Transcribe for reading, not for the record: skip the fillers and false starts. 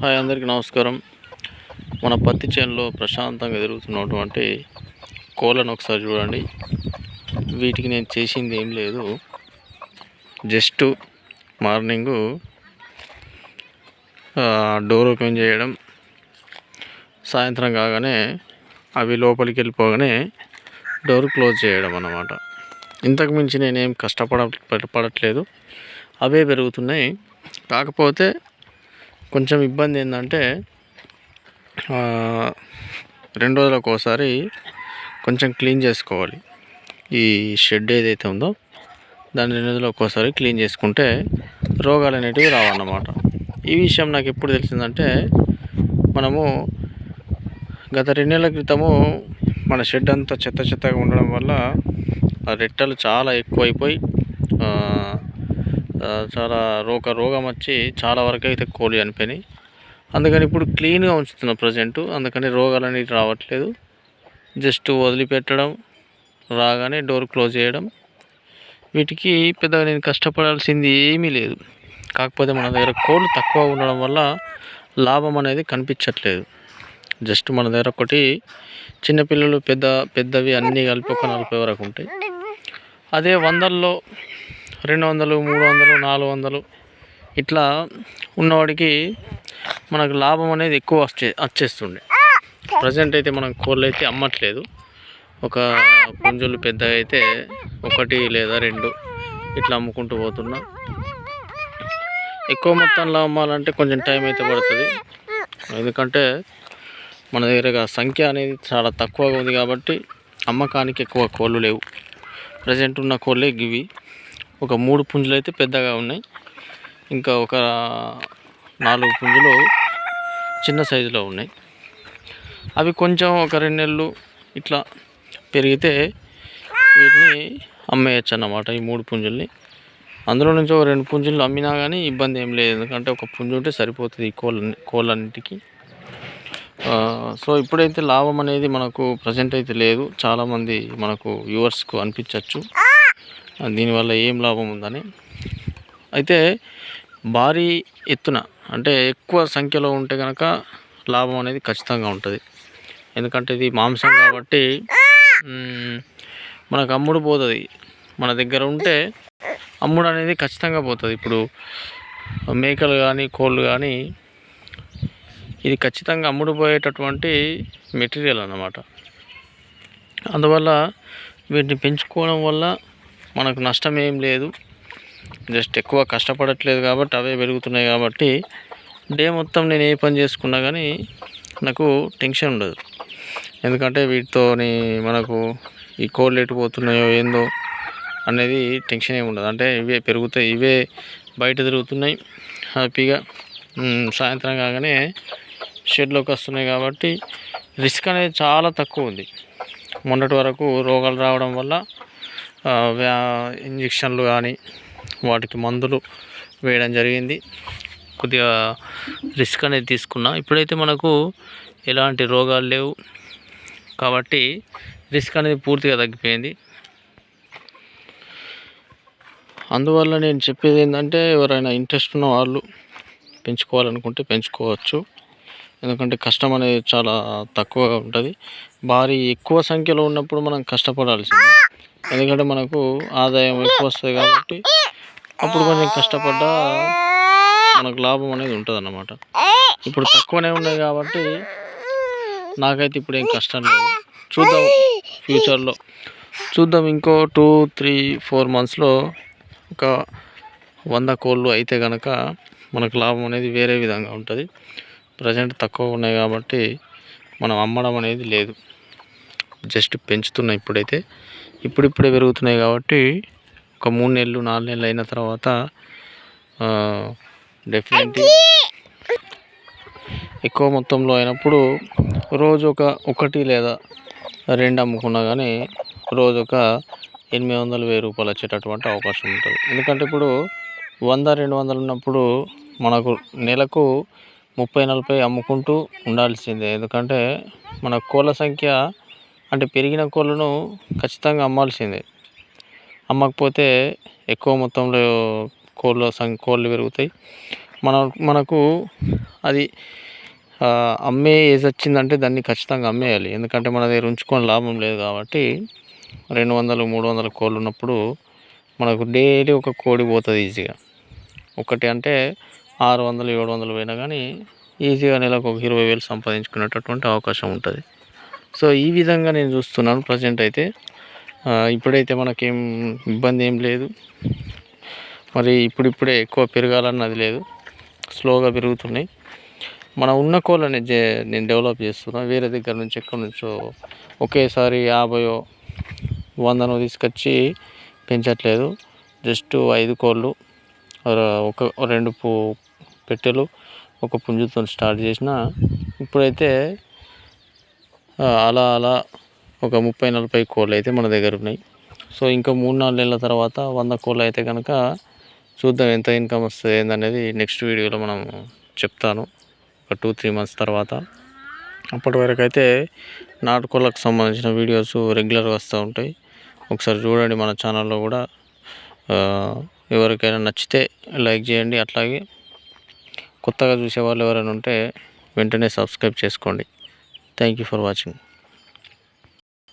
Hi, అందరికీ నమస్కారం. మన పత్తి చేనులో ప్రశాంతంగా ఎదుగుతున్నటువంటి కోళ్ళను ఒకసారి చూడండి. వీటికి నేను చేసింది ఏం లేదు, జస్ట్ మార్నింగు డోర్ ఓపెన్ చేయడం, సాయంత్రం కాగానే అవి లోపలికి వెళ్ళిపోగానే డోర్ క్లోజ్ చేయడం అన్నమాట. ఇంతకు మించి నేనేం కష్టపడట్లేదు, అవే పెరుగుతున్నాయి. కాకపోతే కొంచెం ఇబ్బంది ఏంటంటే 2 రోజులకు ఒకసారి కొంచెం క్లీన్ చేసుకోవాలి. ఈ షెడ్ ఏదైతే ఉందో దాన్ని 2 రోజులకు ఒకసారి క్లీన్ చేసుకుంటే రోగాలు అనేటివి రావన్నమాట. ఈ విషయం నాకు ఎప్పుడు తెలిసిందంటే, మనము గత 2 నెలల క్రితము మన షెడ్ అంతా చెత్తగా ఉండడం వల్ల ఆ రెట్టలు చాలా ఎక్కువైపోయి చాలా రోగం వచ్చి చాలా వరకు అయితే కోళ్ళు చనిపోయినాయి. అందుకని ఇప్పుడు క్లీన్గా ఉంచుతున్నా ప్రజెంటు. అందుకని రోగాలు అనేవి రావట్లేదు. జస్ట్ వదిలిపెట్టడం, రాగానే డోర్ క్లోజ్ చేయడం. వీటికి పెద్దగా నేను కష్టపడాల్సింది ఏమీ లేదు. కాకపోతే మన దగ్గర కోళ్ళు తక్కువ ఉండడం వల్ల లాభం అనేది కనిపించట్లేదు. జస్ట్ మన దగ్గర ఒకటి చిన్నపిల్లలు పెద్దవి అన్నీ కలిపి ఒక 40 వరకు ఉంటాయి. అదే 100లో 200, 300, 400 ఇట్లా ఉన్నవాడికి మనకు లాభం అనేది ఎక్కువ వచ్చేస్తుండే. ప్రజెంట్ అయితే మనం కోళ్ళు అయితే అమ్మట్లేదు. ఒక పుంజులు పెద్దగా అయితే 1 లేదా 2 ఇట్లా అమ్ముకుంటూ పోతున్నా. ఎక్కువ మొత్తంలో అమ్మాలంటే కొంచెం టైం అయితే పడుతుంది. ఎందుకంటే మన దగ్గర సంఖ్య అనేది చాలా తక్కువగా ఉంది కాబట్టి అమ్మకానికి ఎక్కువ కోళ్ళు లేవు. ప్రజెంట్ ఉన్న కోళ్ళే ఇవి. ఒక 3 పుంజులు అయితే పెద్దగా ఉన్నాయి. ఇంకా ఒక 4 పుంజులు చిన్న సైజులో ఉన్నాయి. అవి కొంచెం ఒక 2 నెలలు ఇట్లా పెరిగితే వీటిని అమ్మేయచ్చు అన్నమాట. ఈ 3 పుంజుల్ని అందులో నుంచి ఒక 2 పుంజులు అమ్మినా కానీ ఇబ్బంది ఏం లేదు. ఎందుకంటే ఒక పుంజు ఉంటే సరిపోతుంది ఈ కోళ్ళన్నిటికీ. సో ఇప్పుడైతే లాభం అనేది మనకు ప్రజెంట్ అయితే లేదు. చాలామంది మనకు వ్యూవర్స్కు అనిపించవచ్చు దీనివల్ల ఏం లాభం ఉందని. అయితే భారీ ఎత్తున అంటే ఎక్కువ సంఖ్యలో ఉంటే కనుక లాభం అనేది ఖచ్చితంగా ఉంటుంది. ఎందుకంటే ఇది మాంసం కాబట్టి మనకు అమ్ముడు పోతుంది. మన దగ్గర ఉంటే అమ్ముడు అనేది ఖచ్చితంగా పోతుంది. ఇప్పుడు మేకలు కానీ కోళ్ళు కానీ ఇది ఖచ్చితంగా అమ్ముడు పోయేటటువంటి మెటీరియల్ అన్నమాట. అందువల్ల వీటిని పెంచుకోవడం వల్ల మనకు నష్టం ఏం లేదు. జస్ట్ ఎక్కువ కష్టపడట్లేదు కాబట్టి అవే పెరుగుతున్నాయి కాబట్టి డే మొత్తం నేను ఏ పని చేసుకున్నా కానీ నాకు టెన్షన్ ఉండదు. ఎందుకంటే వీటితోని మనకు ఈ కోళ్ళు ఎటు పోతున్నాయో ఏందో అనేది టెన్షన్ ఏమి ఉండదు. అంటే ఇవే పెరుగుతాయి, ఇవే బయట తిరుగుతున్నాయి హ్యాపీగా. సాయంత్రం కాగానే షెడ్లోకి వస్తున్నాయి కాబట్టి రిస్క్ అనేది చాలా తక్కువ ఉంది. మొన్నటి వరకు రోగాలు రావడం వల్ల ఇంజక్షన్లు కానీ వాటికి మందులు వేయడం జరిగింది. కొద్దిగా రిస్క్ అనేది తీసుకున్నా. ఇప్పుడైతే మనకు ఎలాంటి రోగాలు లేవు కాబట్టి రిస్క్ అనేది పూర్తిగా తగ్గిపోయింది. అందువల్ల నేను చెప్పేది ఏంటంటే, ఎవరైనా ఇంట్రెస్ట్ ఉన్న వాళ్ళు పెంచుకోవాలనుకుంటే పెంచుకోవచ్చు. ఎందుకంటే కష్టం అనేది చాలా తక్కువగా ఉంటుంది. ఎక్కువ సంఖ్యలో ఉన్నప్పుడు మనం కష్టపడాల్సిందే. ఎందుకంటే మనకు ఆదాయం ఎక్కువ వస్తుంది కాబట్టి అప్పుడు కొంచెం కష్టపడ్డా మనకు లాభం అనేది ఉంటుంది అన్నమాట. ఇప్పుడు తక్కువనే ఉన్నాయి కాబట్టి నాకైతే ఇప్పుడు ఏం కష్టం లేదు. చూద్దాం ఫ్యూచర్లో, చూద్దాం ఇంకో 2, 3, 4 మంత్స్లో ఒక 100 కోళ్ళు అయితే కనుక మనకు లాభం అనేది వేరే విధంగా ఉంటుంది. ప్రజెంట్ తక్కువ ఉన్నాయి కాబట్టి మనం అమ్మడం అనేది లేదు. జస్ట్ పెంచుతున్నాయి. ఇప్పుడిప్పుడే పెరుగుతున్నాయి కాబట్టి ఒక 3 నెలలు 4 నెలలు అయిన తర్వాత డెఫినెట్లీ ఎక్కువ మొత్తంలో అయినప్పుడు రోజు ఒక 1 లేదా 2 అమ్ముకున్నా కానీ రోజు ఒక 800, 1000 రూపాయలు వచ్చేటటువంటి అవకాశం ఉంటుంది. ఎందుకంటే ఇప్పుడు 100, 200 ఉన్నప్పుడు మనకు నెలకు 30, 40 అమ్ముకుంటూ ఉండాల్సిందే. ఎందుకంటే మన కోళ్ళ సంఖ్య అంటే పెరిగిన కోళ్ళను ఖచ్చితంగా అమ్మాల్సిందే. అమ్మకపోతే ఎక్కువ మొత్తంలో కోళ్ళు పెరుగుతాయి. మనకు అది అమ్మే ఏజ్ వచ్చిందంటే దాన్ని ఖచ్చితంగా అమ్మేయాలి. ఎందుకంటే మన దగ్గర ఉంచుకొని లాభం లేదు కాబట్టి 200 300 కోళ్ళు ఉన్నప్పుడు మనకు డైలీ ఒక కోడి పోతుంది ఈజీగా. ఒకటి అంటే 600 700 పోయినా కానీ ఈజీగా నెలకు ఒక 20,000 సంపాదించుకునేటటువంటి అవకాశం ఉంటుంది. సో ఈ విధంగా నేను చూస్తున్నాను ప్రజెంట్ అయితే. ఇప్పుడైతే మనకేం ఇబ్బంది ఏం లేదు. మరి ఇప్పుడిప్పుడే ఎక్కువ పెరగాలన్నది లేదు, స్లోగా పెరుగుతున్నాయి. మన ఉన్న కోళ్ళని నేను డెవలప్ చేస్తున్నా. వేరే దగ్గర నుంచి ఎక్కడి నుంచో ఒకేసారి 50 100 తీసుకొచ్చి పెంచట్లేదు. జస్ట్ 5 కోళ్ళు, ఒక 2 పెట్టెలు, ఒక పుంజుతో స్టార్ట్ చేసిన. ఇప్పుడైతే అలా అలా ఒక 30-40 కోళ్ళు అయితే మన దగ్గర ఉన్నాయి. సో ఇంకా 3-4 నెలల తర్వాత 100 కోళ్ళు అయితే కనుక చూద్దాం ఎంత ఇన్కమ్ వస్తుంది ఏందనేది నెక్స్ట్ వీడియోలో మనం చెప్తాను, ఒక 2-3 మంత్స్ తర్వాత. అప్పటి వరకు అయితే నాటుకోళ్ళకు సంబంధించిన వీడియోస్ రెగ్యులర్గా వస్తూ ఉంటాయి. ఒకసారి చూడండి మన ఛానల్లో కూడా. ఎవరికైనా నచ్చితే లైక్ చేయండి. అట్లాగే కొత్తగా చూసే వాళ్ళు ఎవరైనా ఉంటే వెంటనే సబ్స్క్రైబ్ చేసుకోండి. Thank you for watching.